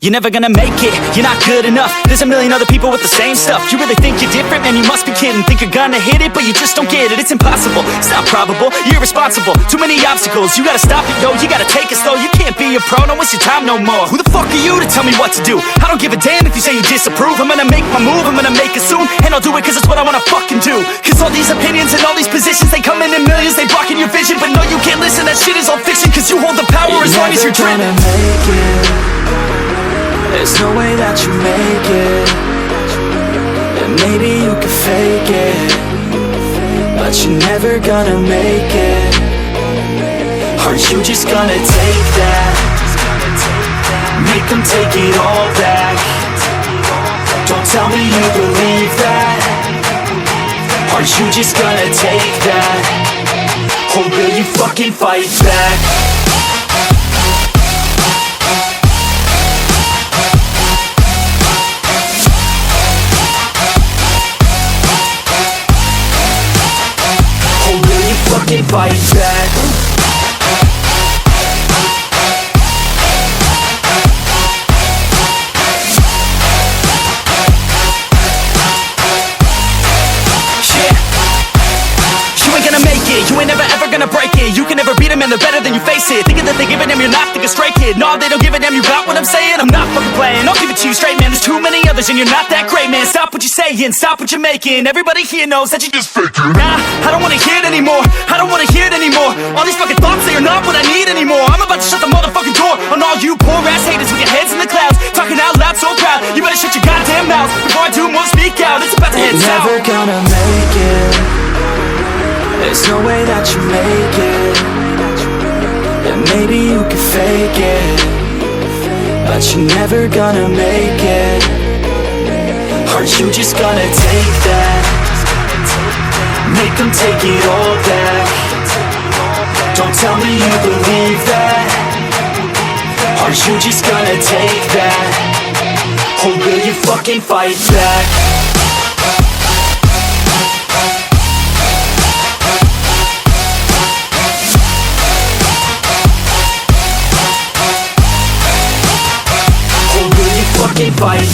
You're never gonna make it, you're not good enough. There's a million other people with the same stuff. You really think you're different? Man, you must be kidding. Think you're gonna hit it, but you just don't get it. It's impossible, it's not probable, you're irresponsible. Too many obstacles, you gotta stop it, yo. You gotta take it slow, you can't be a pro. Don't waste your time no more. Who the fuck are you to tell me what to do? I don't give a damn if you say you disapprove. I'm gonna make my move, I'm gonna make it soon. And I'll do it cause it's what I wanna fucking do. Cause all these opinions and all these positions, they come in millions, they blocking your vision. But no, you can't listen, that shit is all fiction. Cause you hold the power as long as you're driven. There's no way that you make it. And maybe you could fake it, but you're never gonna make it. Aren't you just gonna take that? Make them take it all back. Don't tell me you believe that. Aren't you just gonna take that? Or will you fucking fight back? Fight back. You ain't never ever gonna break it. You can never beat them and they're better than you face it. Thinking that they give a damn, you're not thinking straight, kid. No, they don't give a damn, you got what I'm saying? I'm not fucking playing, I'll give it to you straight, man. There's too many others and you're not that great, man. Stop what you're saying, stop what you're making. Everybody here knows that you just faking. Nah, I don't wanna hear it anymore, I don't wanna hear it anymore. All these fucking thoughts, they are not what I need anymore. I'm about to shut the motherfucking door on all you poor ass haters with your heads in the clouds, talking out loud so proud. You better shut your goddamn mouth before I do more speak out. It's about to head south. You're never gonna make it. There's no way that you make it. And maybe you could fake it, but you're never gonna make it. Aren't you just gonna take that? Make them take it all back. Don't tell me you believe that. Aren't you just gonna take that? Or will you fucking fight back? Fight